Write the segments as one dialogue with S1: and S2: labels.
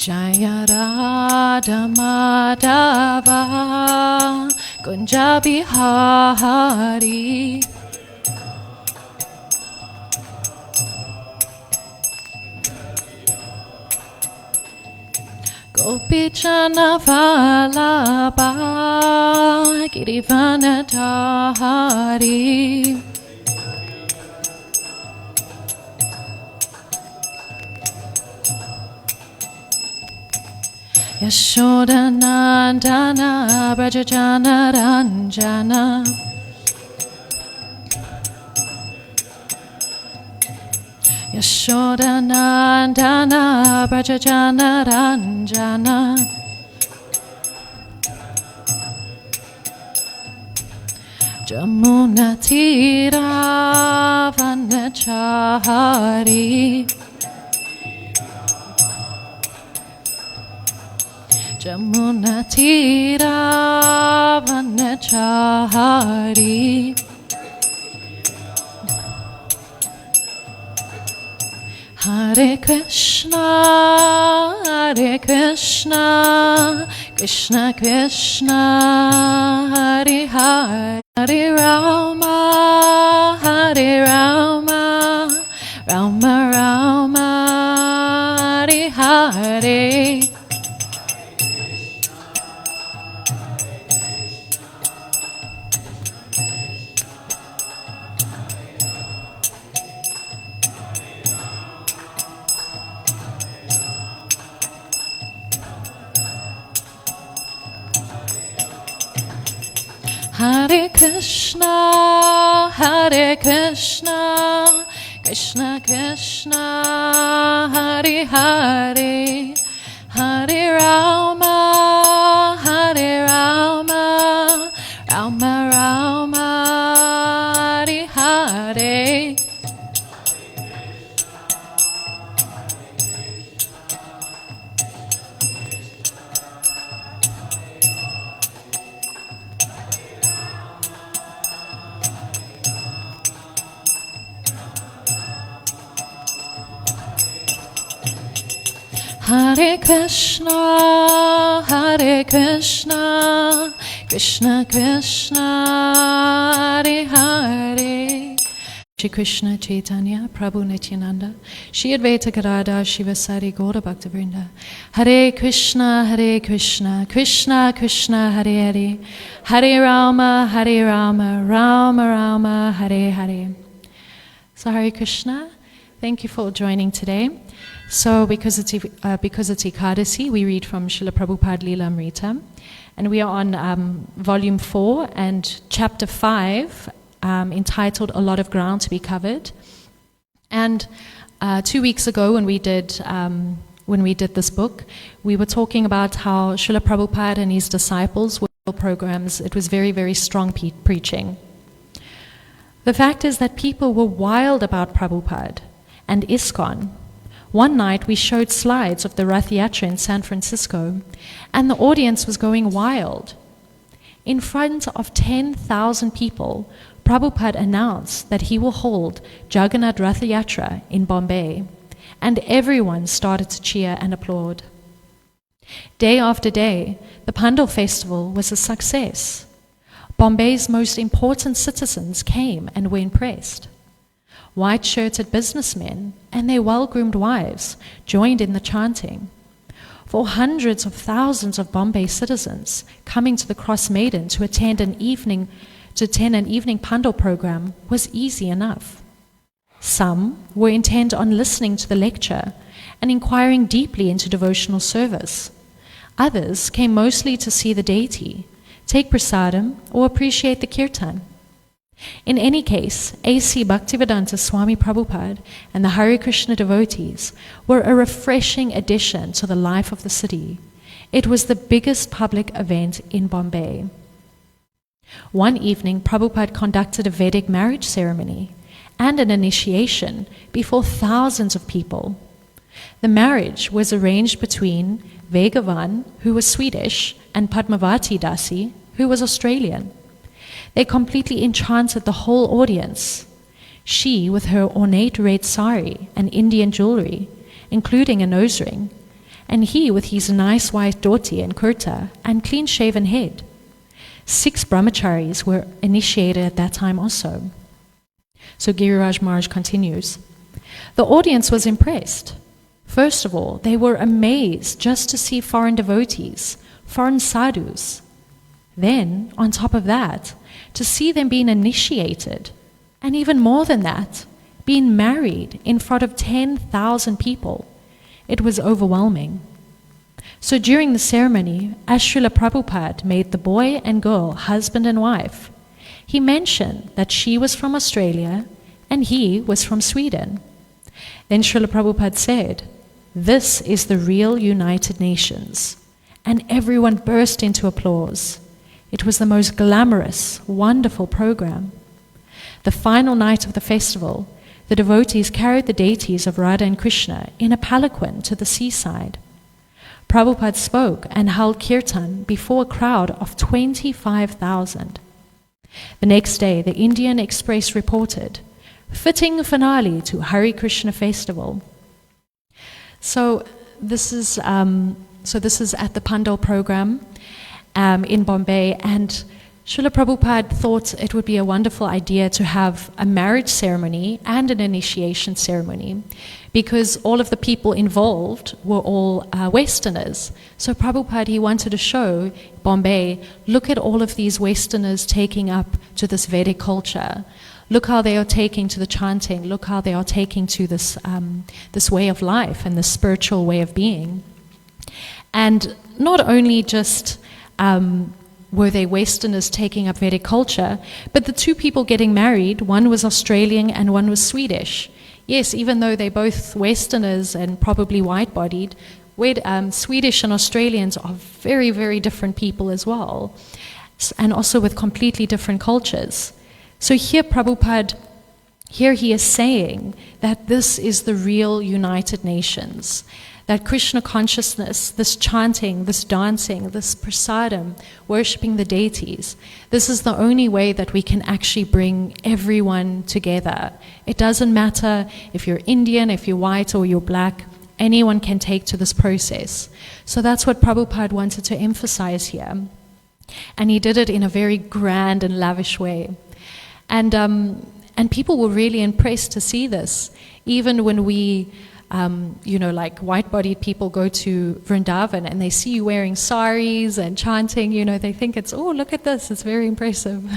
S1: Jaya Radha Madhava Kunja Bihari Gopichana Vallabha Girivanadhari Yashoda Nandana Brajajana Ranjana Yashoda Nandana Brajajana Ranjana Jamuna Tira Vanachari Jamuna Tira Vanachari Hare Krishna, Krishna Krishna, Hare Hare, Hare Rama, Rama Rama, Hare Hare. Hare Krishna, Krishna Krishna, Hare Hare, Hare Rama, Rama Rama, Hare Hare. Hare Krishna, Krishna Krishna, Hare Hare. Shri Krishna Chaitanya, Prabhu Nityananda, Shri Advaita Gadadhar Shivasari Gaura Bhaktavrinda. Hare Krishna, Krishna Krishna, Hare Hare, Hare Rama, Rama Rama, Hare Hare. So Hare Krishna, thank you for joining today. So because it's Ekadasi, we read from Srila Prabhupada lilamrta, and we are on volume 4 and chapter 5, entitled "A Lot of Ground to be Covered." And 2 weeks ago, when we did this book, we were talking about how Srila Prabhupada and his disciples were programs. It was very, very strong preaching. The fact is that people were wild about Prabhupada and ISKCON. One night we showed slides of the Rath Yatra in San Francisco, and the audience was going wild. In front of 10,000 people, Prabhupada announced that he will hold Jagannath Rath Yatra in Bombay, and everyone started to cheer and applaud. Day after day, the Pandal festival was a success. Bombay's most important citizens came and were impressed. White-shirted businessmen and their well-groomed wives joined in the chanting. For hundreds of thousands of Bombay citizens coming to the Cross Maiden to attend an evening Pandal program was easy enough. Some were intent on listening to the lecture and inquiring deeply into devotional service. Others came mostly to see the deity, take prasadam, or appreciate the kirtan. In any case, A.C. Bhaktivedanta Swami Prabhupada and the Hare Krishna devotees were a refreshing addition to the life of the city. It was the biggest public event in Bombay. One evening, Prabhupada conducted a Vedic marriage ceremony and an initiation before thousands of people. The marriage was arranged between Vegavan, who was Swedish, and Padmavati Dasi, who was Australian. They completely enchanted the whole audience. She, with her ornate red sari and Indian jewelry, including a nose ring, and he with his nice white dhoti and kurta and clean-shaven head. 6 brahmacharis were initiated at that time also. So Giriraj Maharaj continues. The audience was impressed. First of all, they were amazed just to see foreign devotees, foreign sadhus. Then, on top of that, to see them being initiated, and even more than that, being married in front of 10,000 people. It was overwhelming. So during the ceremony, as Srila Prabhupada made the boy and girl husband and wife, he mentioned that she was from Australia and he was from Sweden. Then Srila Prabhupada said, "This is the real United Nations." And everyone burst into applause. It was the most glamorous, wonderful program. The final night of the festival, the devotees carried the deities of Radha and Krishna in a palanquin to the seaside. Prabhupada spoke and held kirtan before a crowd of 25,000. The next day, the Indian Express reported, "Fitting finale to Hare Krishna festival." So this is at the Pandal program in Bombay, and Srila Prabhupada thought it would be a wonderful idea to have a marriage ceremony and an initiation ceremony, because all of the people involved were all Westerners. So Prabhupada, he wanted to show Bombay, look at all of these Westerners taking up to this Vedic culture. Look how they are taking to the chanting. Look how they are taking to this, this way of life and this spiritual way of being. And not only just were they Westerners taking up Vedic culture, but the 2 people getting married, one was Australian and one was Swedish. Yes, even though they're both Westerners and probably white-bodied, Swedish and Australians are very, very different people as well, and also with completely different cultures. So here Prabhupada, here he is saying that this is the real United Nations, that Krishna consciousness, this chanting, this dancing, this prasadam, worshipping the deities, this is the only way that we can actually bring everyone together. It doesn't matter if you're Indian, if you're white or you're black, anyone can take to this process. So that's what Prabhupada wanted to emphasize here. And he did it in a very grand and lavish way. And people were really impressed to see this. Even when we, like white-bodied people go to Vrindavan and they see you wearing saris and chanting, they think it's, oh, look at this, it's very impressive.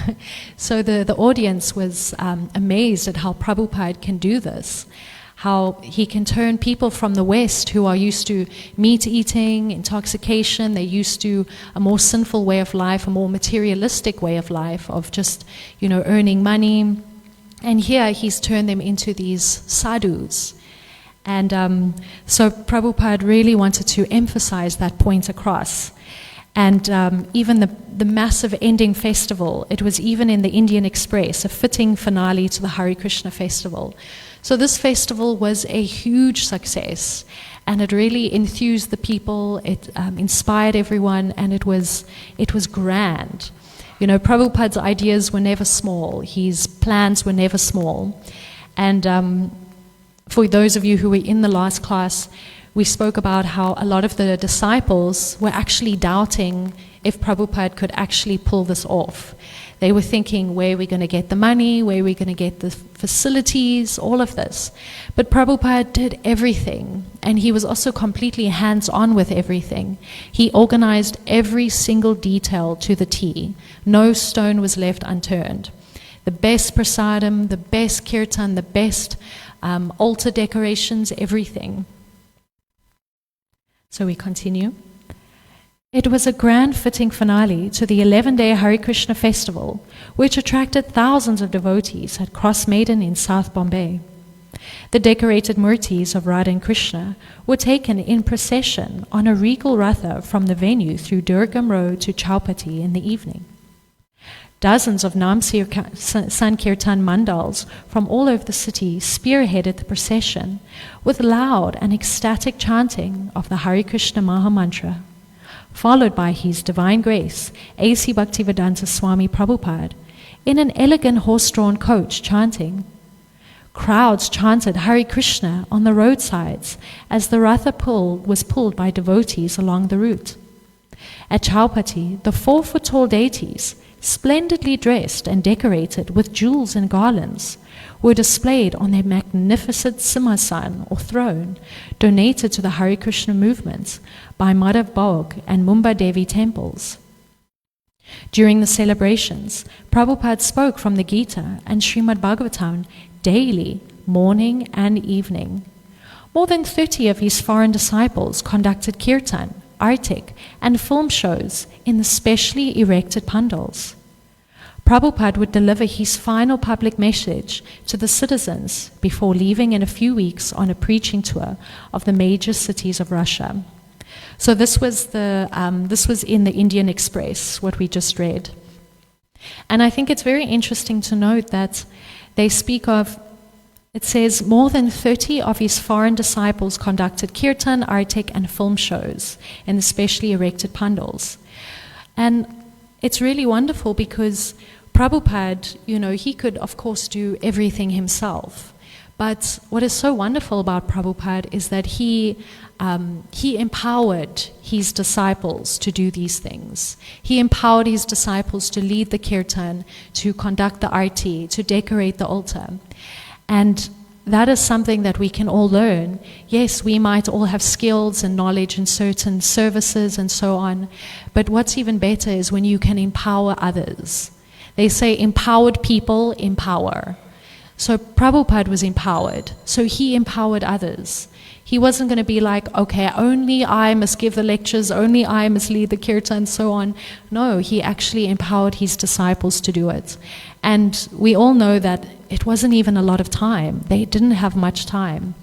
S1: So the audience was amazed at how Prabhupada can do this, how he can turn people from the West who are used to meat eating, intoxication, they're used to a more sinful way of life, a more materialistic way of life, of just, earning money. And here he's turned them into these sadhus. And so Prabhupada really wanted to emphasize that point across. And even the massive ending festival, it was even in the Indian Express, a fitting finale to the Hare Krishna festival. So this festival was a huge success, and it really enthused the people, it inspired everyone, and it was grand. Prabhupada's ideas were never small, his plans were never small. And for those of you who were in the last class, we spoke about how a lot of the disciples were actually doubting if Prabhupada could actually pull this off. They were thinking, where are we going to get the money? Where are we going to get the facilities? All of this. But Prabhupada did everything, and he was also completely hands-on with everything. He organized every single detail to the T. No stone was left unturned. The best prasadam, the best kirtan, the best altar decorations, everything. So we continue. It was a grand fitting finale to the 11-day Hare Krishna festival, which attracted thousands of devotees at Cross Maiden in South Bombay. The decorated murtis of Radha and Krishna were taken in procession on a regal ratha from the venue through Durgam Road to Chowpatty in the evening. Dozens of Nam Sankirtan mandals from all over the city spearheaded the procession with loud and ecstatic chanting of the Hare Krishna Maha Mantra, followed by His Divine Grace, A.C. Bhaktivedanta Swami Prabhupada, in an elegant horse-drawn coach chanting, Crowds chanted Hare Krishna on the roadsides as the Ratha was pulled by devotees along the route. At Chaupati, the 4-foot-tall deities, splendidly dressed and decorated with jewels and garlands, were displayed on their magnificent simhasan or throne, donated to the Hare Krishna movement by Madhav Bog and Mumba Devi temples. During the celebrations, Prabhupada spoke from the Gita and Srimad Bhagavatam daily, morning and evening. More than 30 of his foreign disciples conducted kirtan, artik, and film shows in the specially erected pandals. Prabhupada would deliver his final public message to the citizens before leaving in a few weeks on a preaching tour of the major cities of Russia. So this was in the Indian Express, what we just read. And I think it's very interesting to note that they speak of, it says, more than 30 of his foreign disciples conducted kirtan, artik, and film shows in the specially erected pandals. And it's really wonderful because Prabhupada, he could, of course, do everything himself. But what is so wonderful about Prabhupada is that he empowered his disciples to do these things. He empowered his disciples to lead the kirtan, to conduct the arti, to decorate the altar. And that is something that we can all learn. Yes, we might all have skills and knowledge in certain services and so on, but what's even better is when you can empower others. They say empowered people empower. So Prabhupada was empowered, so he empowered others. He wasn't going to be like, okay, only I must give the lectures, only I must lead the kirtan and so on. No, he actually empowered his disciples to do it. And we all know that it wasn't even a lot of time. They didn't have much time.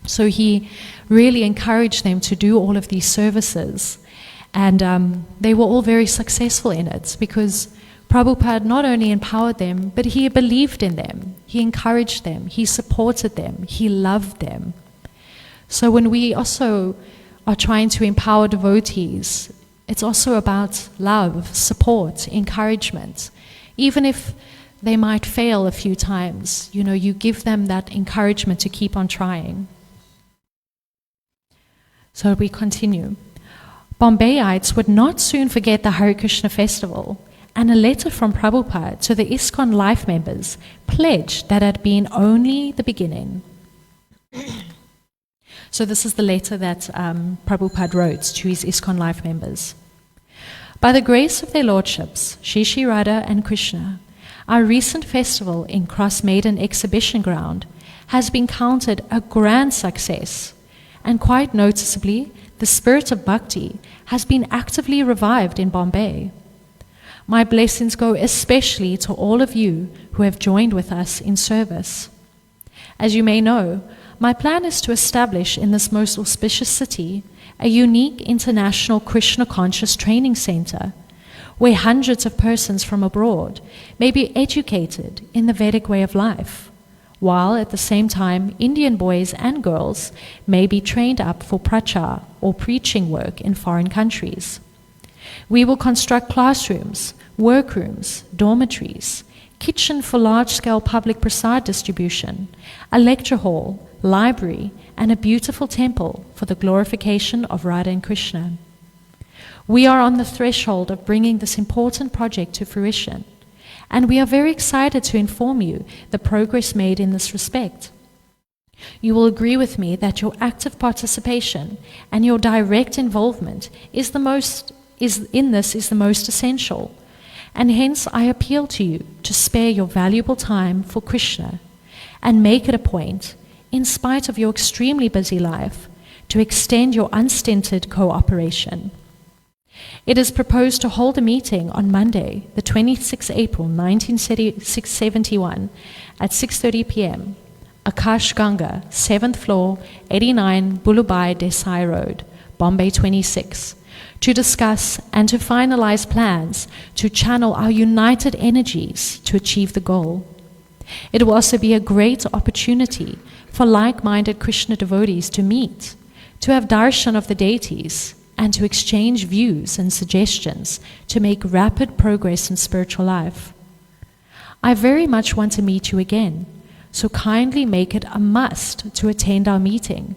S1: So he really encouraged them to do all of these services. And they were all very successful in it because Prabhupada not only empowered them, but he believed in them. He encouraged them. He supported them. He loved them. So when we also are trying to empower devotees, it's also about love, support, encouragement. Even if they might fail a few times, you give them that encouragement to keep on trying. So we continue. Bombayites would not soon forget the Hare Krishna festival, and a letter from Prabhupada to the ISKCON life members pledged that had been only the beginning. So this is the letter that Prabhupada wrote to his ISKCON life members. By the grace of their lordships, Shri Radha and Krishna, our recent festival in Cross Maiden Exhibition Ground has been counted a grand success, and quite noticeably, the spirit of bhakti has been actively revived in Bombay. My blessings go especially to all of you who have joined with us in service. As you may know, my plan is to establish in this most auspicious city a unique international Krishna conscious training center where hundreds of persons from abroad may be educated in the Vedic way of life, while at the same time Indian boys and girls may be trained up for prachar or preaching work in foreign countries. We will construct classrooms, workrooms, dormitories, kitchen for large-scale public prasad distribution, a lecture hall, library, and a beautiful temple for the glorification of Radha and Krishna. We are on the threshold of bringing this important project to fruition, and we are very excited to inform you the progress made in this respect. You will agree with me that your active participation and your direct involvement is the most essential, and hence I appeal to you to spare your valuable time for Krishna and make it a point, in spite of your extremely busy life, to extend your unstinted cooperation. It is proposed to hold a meeting on Monday, the 26th April 1971 at 6:30 p.m. Akash Ganga, 7th floor, 89 Bulubai Desai Road, Bombay 26, to discuss and to finalize plans to channel our united energies to achieve the goal. It will also be a great opportunity for like-minded Krishna devotees to meet, to have darshan of the deities, and to exchange views and suggestions to make rapid progress in spiritual life. I very much want to meet you again, so kindly make it a must to attend our meeting.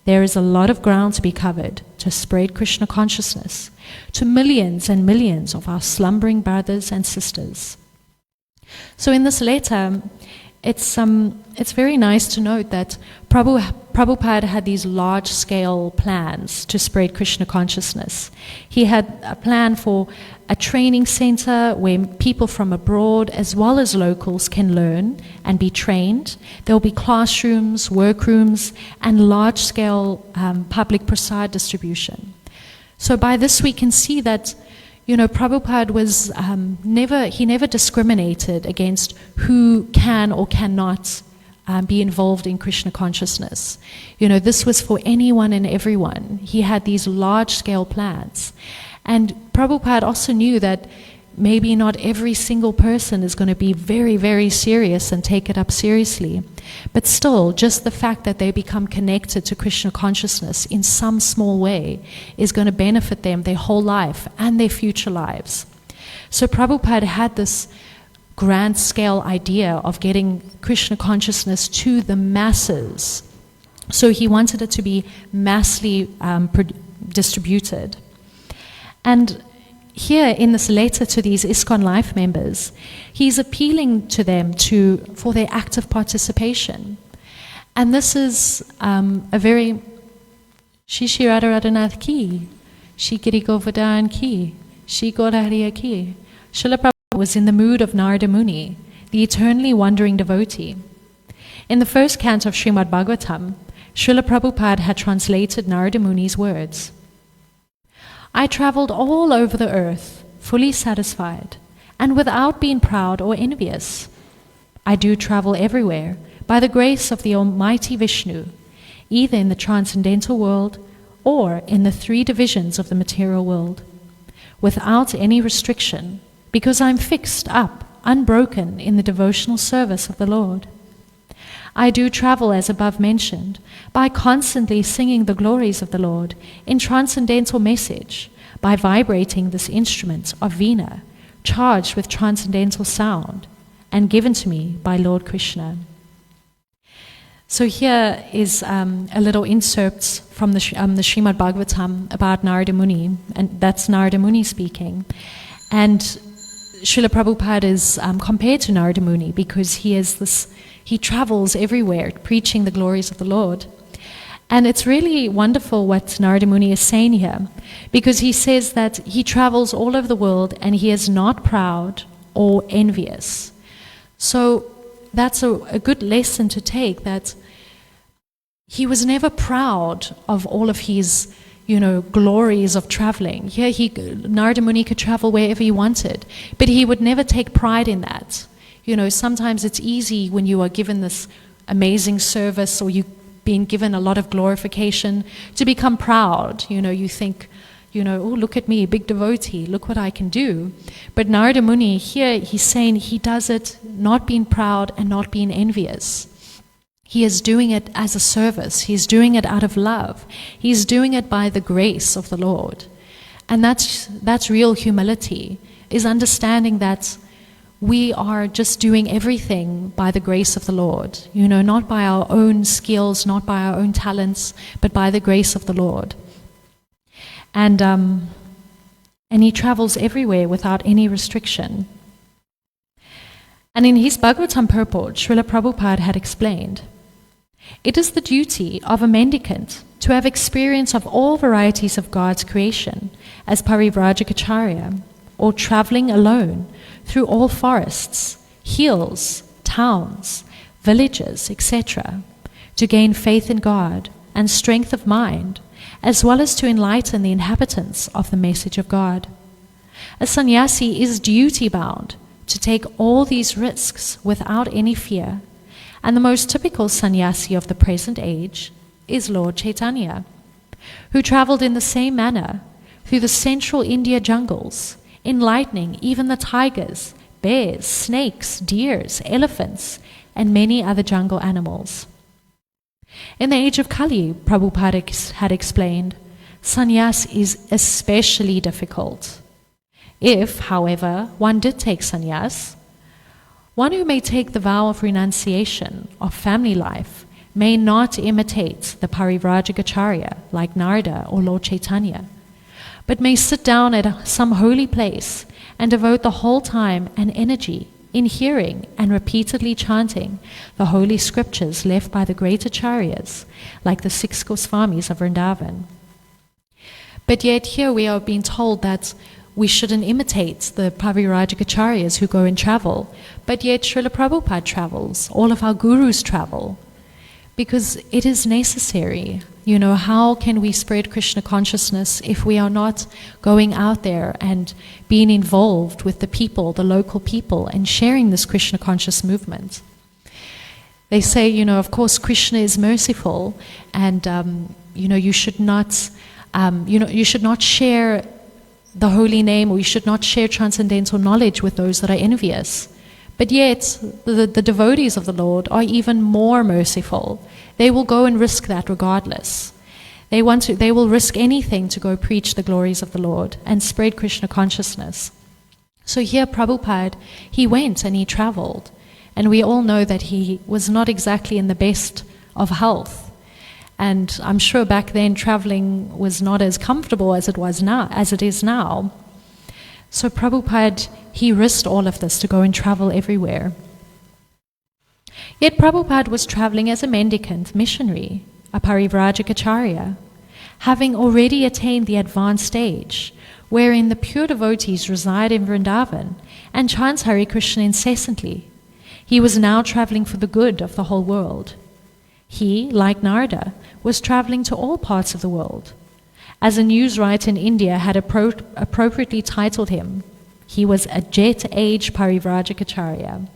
S1: There is a lot of ground to be covered to spread Krishna consciousness to millions and millions of our slumbering brothers and sisters. So in this letter, it's very nice to note that Prabhupada had these large-scale plans to spread Krishna consciousness. He had a plan for a training center where people from abroad as well as locals can learn and be trained. There will be classrooms, workrooms, and large-scale public prasad distribution. So by this we can see that Prabhupada was never discriminated against who can or cannot be involved in Krishna consciousness. This was for anyone and everyone. He had these large-scale plans. And Prabhupada also knew that maybe not every single person is going to be very, very serious and take it up seriously. But still, just the fact that they become connected to Krishna consciousness in some small way is going to benefit them their whole life and their future lives. So Prabhupada had this grand scale idea of getting Krishna consciousness to the masses. So he wanted it to be massively distributed. And here in this letter to these ISKCON Life members, he's appealing to them for their active participation. And this is a very Shishi Radharanath ki, Shikiri Govardhan ki, Shikorahariya ki. Srila Prabhupada was in the mood of Narada Muni, the eternally wandering devotee. In the first canto of Srimad Bhagavatam, Srila Prabhupada had translated Narada Muni's words. I traveled all over the earth, fully satisfied, and without being proud or envious. I do travel everywhere, by the grace of the Almighty Vishnu, either in the transcendental world or in the three divisions of the material world, without any restriction, because I'm fixed up, unbroken in the devotional service of the Lord. I do travel, as above mentioned, by constantly singing the glories of the Lord in transcendental message, by vibrating this instrument of Veena, charged with transcendental sound, and given to me by Lord Krishna. So here is a little inserts from the Srimad Bhagavatam about Narada Muni, and that's Narada Muni speaking. And Srila Prabhupada is compared to Narada Muni because he travels everywhere preaching the glories of the Lord. And it's really wonderful what Narada Muni is saying here, because he says that he travels all over the world and he is not proud or envious. So that's a good lesson to take, that he was never proud of all of his glories of traveling. Here Narada Muni could travel wherever he wanted, but he would never take pride in that. Sometimes it's easy when you are given this amazing service or you've been given a lot of glorification to become proud. You think, oh, look at me, big devotee, look what I can do. But Narada Muni here, he's saying he does it not being proud and not being envious. He is doing it as a service. He's doing it out of love. He's doing it by the grace of the Lord. And that's real humility, is understanding that we are just doing everything by the grace of the Lord, not by our own skills, not by our own talents, but by the grace of the Lord. And he travels everywhere without any restriction. And in his Bhagavatam purport, Srila Prabhupada had explained, it is the duty of a mendicant to have experience of all varieties of God's creation as Parivrajacacharya, or traveling alone through all forests, hills, towns, villages, etc., to gain faith in God and strength of mind, as well as to enlighten the inhabitants of the message of God. A sannyasi is duty-bound to take all these risks without any fear, and the most typical sannyasi of the present age is Lord Chaitanya, who traveled in the same manner through the central India jungles, enlightening even the tigers, bears, snakes, deers, elephants, and many other jungle animals. In the age of Kali, Prabhupada had explained, sannyas is especially difficult. If, however, one did take sannyas, One who may take the vow of renunciation of family life may not imitate the Parivrajagacharya like Narada or Lord Chaitanya, but may sit down at some holy place and devote the whole time and energy in hearing and repeatedly chanting the holy scriptures left by the great acharyas, like the 6 Goswamis of Vrindavan. But yet here we are being told that we shouldn't imitate the Parivrajagacharyas who go and travel, but yet Srila Prabhupada travels, all of our gurus travel, because it is necessary. You know, how can we spread Krishna consciousness if we are not going out there and being involved with the people, the local people, and sharing this Krishna conscious movement? They say, you know, of course Krishna is merciful, and you know, you should not share the holy name, or you should not share transcendental knowledge with those that are envious. But yet, the devotees of the Lord are even more merciful. They will go and risk that regardless. They will risk anything to go preach the glories of the Lord and spread Krishna consciousness. So here Prabhupada, he went and he traveled. And we all know that he was not exactly in the best of health. And I'm sure back then traveling was not as comfortable as it is now. So Prabhupada, he risked all of this to go and travel everywhere. Yet Prabhupada was traveling as a mendicant missionary, a Parivrajagacharya, having already attained the advanced stage, wherein the pure devotees reside in Vrindavan and chants Hare Krishna incessantly. He was now traveling for the good of the whole world. He, like Narada, was traveling to all parts of the world. As a news writer in India had appropriately titled him, he was a jet-age Parivrajagacharya.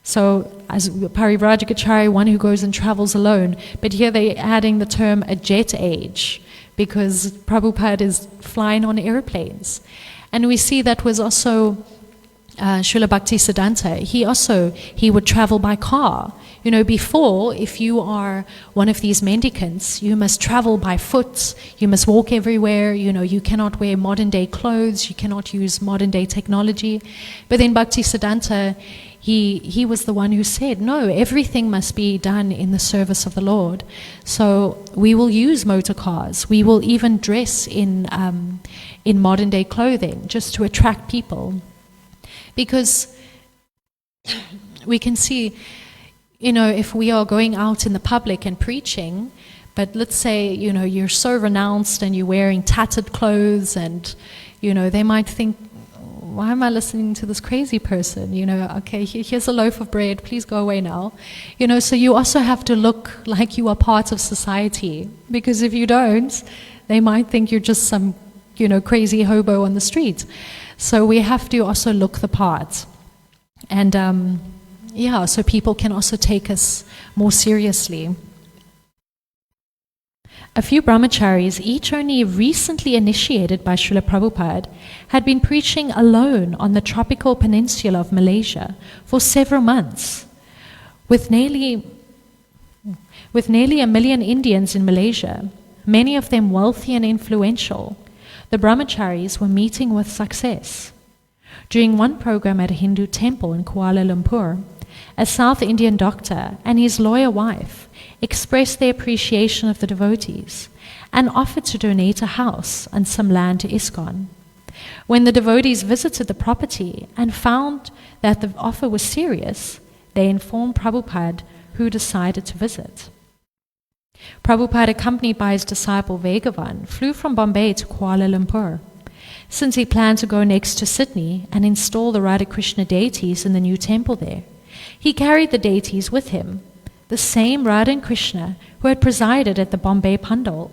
S1: So, as Parivrajagacharya, one who goes and travels alone, but here they're adding the term a jet-age, because Prabhupada is flying on airplanes. And we see that was also Srila Bhaktisiddhanta. He would travel by car. You know, before, if you are one of these mendicants, you must travel by foot, you must walk everywhere, you know, you cannot wear modern day clothes, you cannot use modern day technology. But then Bhaktisiddhanta, he was the one who said, no, everything must be done in the service of the Lord. So we will use motor cars, we will even dress in modern day clothing just to attract people. Because we can see, you know, if we are going out in the public and preaching, but let's say, you know, you're so renounced and you're wearing tattered clothes and, you know, they might think, why am I listening to this crazy person? You know, okay, here's a loaf of bread, please go away now. You know, so you also have to look like you are part of society, because if you don't, they might think you're just some, you know, crazy hobo on the street. So we have to also look the part. And so people can also take us more seriously. A few brahmacharis, each only recently initiated by Srila Prabhupada, had been preaching alone on the tropical peninsula of Malaysia for several months. With nearly 1 million Indians in Malaysia, many of them wealthy and influential, the brahmacharis were meeting with success. During one program at a Hindu temple in Kuala Lumpur, a South Indian doctor and his lawyer wife expressed their appreciation of the devotees and offered to donate a house and some land to ISKCON. When the devotees visited the property and found that the offer was serious, they informed Prabhupada, who decided to visit. Prabhupada, accompanied by his disciple Vegavan, flew from Bombay to Kuala Lumpur. Since he planned to go next to Sydney and install the Radha Krishna deities in the new temple there, he carried the deities with him, the same Radha and Krishna who had presided at the Bombay Pandal.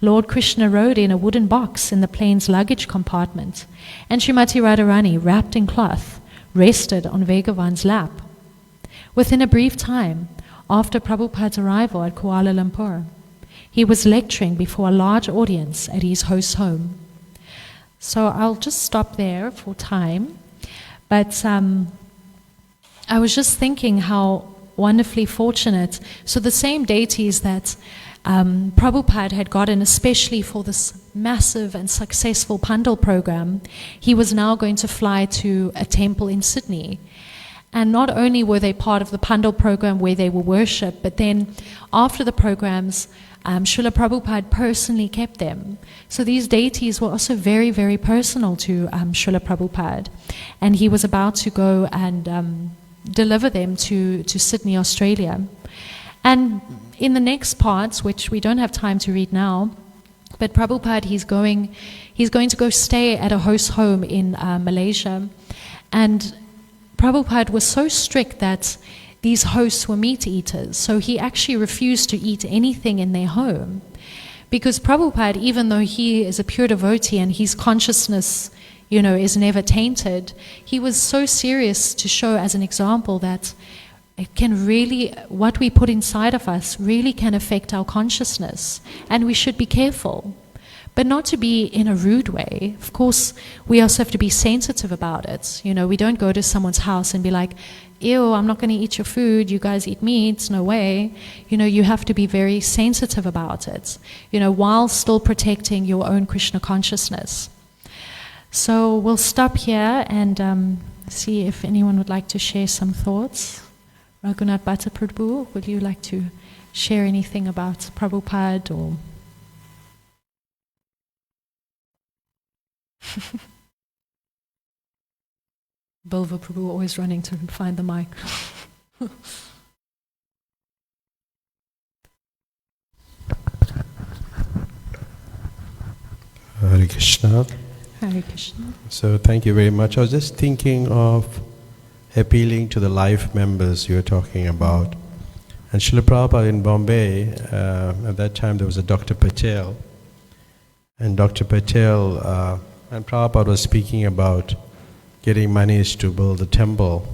S1: Lord Krishna rode in a wooden box in the plane's luggage compartment, and Srimati Radharani, wrapped in cloth, rested on Vegavan's lap. Within a brief time, after Prabhupada's arrival at Kuala Lumpur, he was lecturing before a large audience at his host's home. So I'll just stop there for time, but I was just thinking how wonderfully fortunate. So the same deities that Prabhupada had gotten, especially for this massive and successful Pandal program, he was now going to fly to a temple in Sydney. And not only were they part of the Pandal program where they were worshipped, but then after the programs, Srila Prabhupada personally kept them. So these deities were also very, very personal to Srila Prabhupada. And he was about to go and deliver them to Sydney, Australia. And in the next parts, which we don't have time to read now, but Prabhupada, he's going to go stay at a host home in Malaysia. And Prabhupada was so strict that these hosts were meat eaters. So he actually refused to eat anything in their home. Because Prabhupada, even though he is a pure devotee and his consciousness, is never tainted, he was so serious to show as an example that it can really, what we put inside of us really can affect our consciousness. And we should be careful. But not to be in a rude way. Of course, we also have to be sensitive about it. We don't go to someone's house and be like, ew, I'm not going to eat your food, you guys eat meat, no way. You have to be very sensitive about it, while still protecting your own Krishna consciousness. So we'll stop here and see if anyone would like to share some thoughts. Raghunath Bhatta Prabhu, would you like to share anything about Prabhupada or... Bilva Prabhu always running to find the mic.
S2: Hare Krishna.
S1: Hare Krishna.
S2: So thank you very much. I was just thinking of appealing to the life members you were talking about. And Srila Prabhupada in Bombay, at that time there was a Dr. Patel. And Dr. Patel... and Prabhupada was speaking about getting monies to build the temple,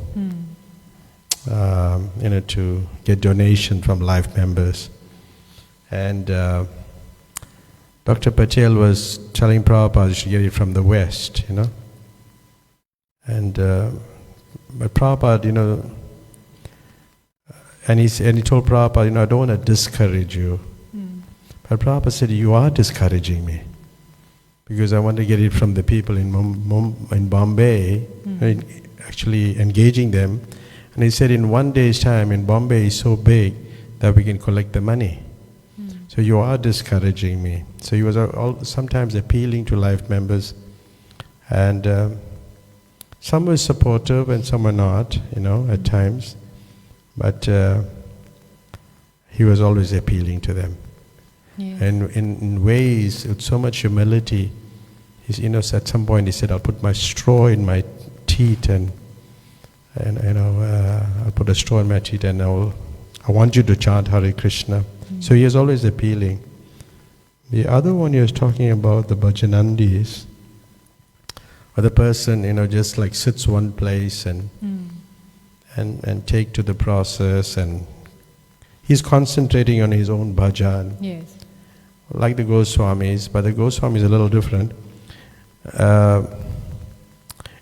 S2: to get donation from life members. And Dr. Patel was telling Prabhupada you should get it from the West, And but Prabhupada, and he told Prabhupada, I don't want to discourage you. But Prabhupada said, you are discouraging me. Because I want to get it from the people in Bombay, actually engaging them. And he said in one day's time, in Bombay is so big that we can collect the money. So you are discouraging me. So he was sometimes appealing to life members. And some were supportive and some were not, at times. But he was always appealing to them.
S1: Yes.
S2: And in ways, with so much humility, at some point he said, I'll put my straw in my teeth and I'll put a straw in my teeth and I want you to chant Hare Krishna. So he is always appealing. The other one he was talking about, the bhajanandis, or the person, just like sits one place and take to the process, and he's concentrating on his own bhajan.
S1: Yes.
S2: Like the Goswamis, but the Goswamis is a little different.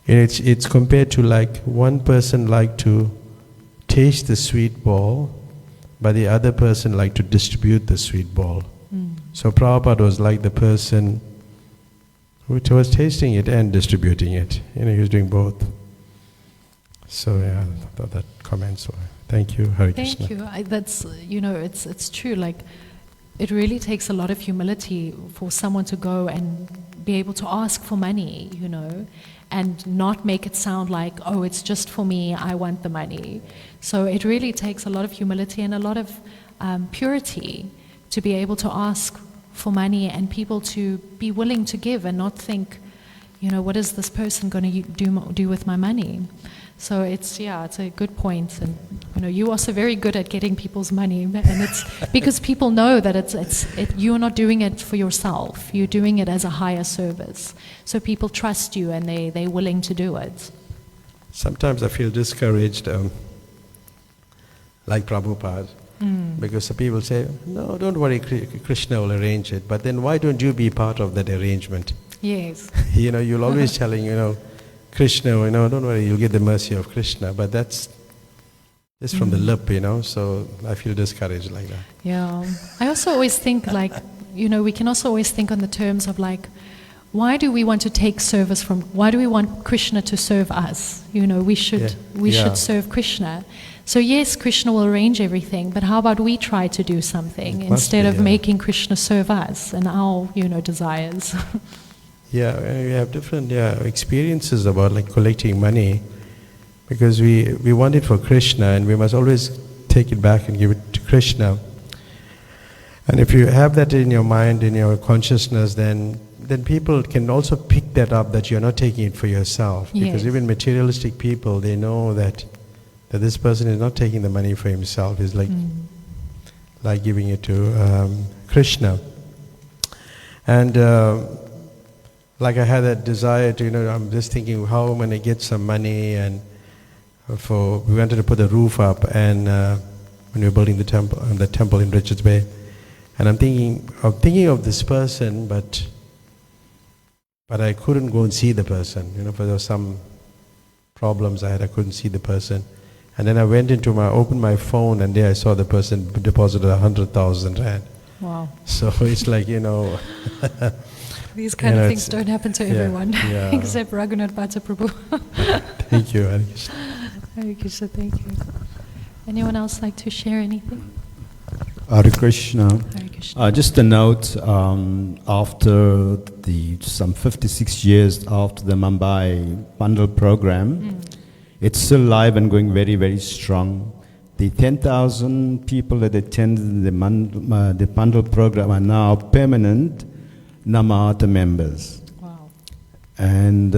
S2: It's compared to like one person like to taste the sweet ball, but the other person like to distribute the sweet ball. So Prabhupada was like the person who was tasting it and distributing it. He was doing both. So yeah, I thought that comments were. Thank you, Hare Krishna.
S1: Thank you. That's it's true. Like, it really takes a lot of humility for someone to go and be able to ask for money, and not make it sound like, oh, it's just for me, I want the money. So it really takes a lot of humility and a lot of purity to be able to ask for money and people to be willing to give and not think, what is this person going to do with my money? So it's a good point, and you're also very good at getting people's money, and it's because people know that you're not doing it for yourself, you're doing it as a higher service. So people trust you and they're willing to do it.
S2: Sometimes I feel discouraged, like Prabhupada, because the people say, no, don't worry, Krishna will arrange it, but then why don't you be part of that arrangement?
S1: Yes.
S2: You'll always telling, Krishna, don't worry, you'll get the mercy of Krishna, but that's just from the lip, so I feel discouraged like that.
S1: Yeah. I also always think we can also always think on the terms of like, why do we want to take service from, why do we want Krishna to serve us? You know, we should serve Krishna. So yes, Krishna will arrange everything, but how about we try to do something instead of making Krishna serve us and our, desires?
S2: Yeah, we have different experiences about like collecting money, because we want it for Krishna and we must always take it back and give it to Krishna. And if you have that in your mind, in your consciousness, then people can also pick that up, that you're not taking it for yourself. Because even materialistic people, they know that this person is not taking the money for himself. He's like giving it to Krishna. And like I had that desire to, I'm just thinking, how am I going to get some money? And we wanted to put the roof up, and when we were building the temple in Richards Bay. And I'm thinking of this person, but I couldn't go and see the person. Because there were some problems I had. I couldn't see the person. And then I opened my phone, and there I saw the person deposited 100,000 rand.
S1: Wow.
S2: So it's like,
S1: These kind of things don't happen to everyone, except Raghunath Bhatta Prabhu.
S2: Thank you, Hare Krishna.
S1: Hare Krishna, thank you. Anyone else like to share anything?
S3: Hare Krishna.
S1: Hare Krishna.
S3: Just a note, after some 56 years after the Mumbai bundle program, it's still live and going very, very strong. The 10,000 people that attended the bundle program are now permanent Namata members.
S1: Wow.
S3: And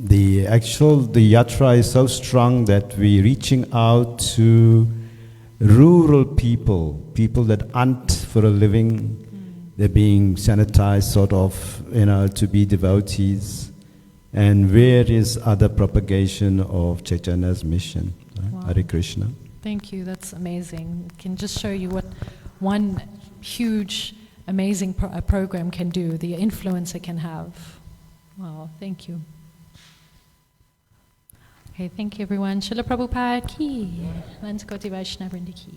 S3: the yatra is so strong that we're reaching out to rural people that hunt for a living. They're being sanitized sort of, to be devotees, and various other propagation of Chaitanya's mission.
S1: Wow.
S3: Hare Krishna.
S1: Thank you, that's amazing. It can just show you what one huge, amazing program can do, the influence it can have. Wow, thank you. Okay, thank you everyone. Srila Prabhupada ki, Vanskoti Vaishnava Vrinda ki.